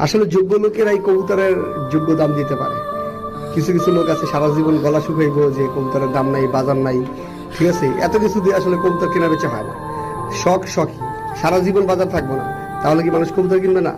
আসলে যোগ্য লোকেরাই কবুতরের যোগ্য দাম দিতে পারে। কিছু কিছু লোক আছে সারা জীবন গলা শুকাইবো যে কবুতরের দাম নাই, বাজার নাই, ঠিক আছে, এত কিছু দিয়ে আসলে কবুতর কেনা বেচা হয় না। শখ শখই, সারা জীবন বাজার থাকবো না, তাহলে কি মানুষ কবুতর কিনবে না?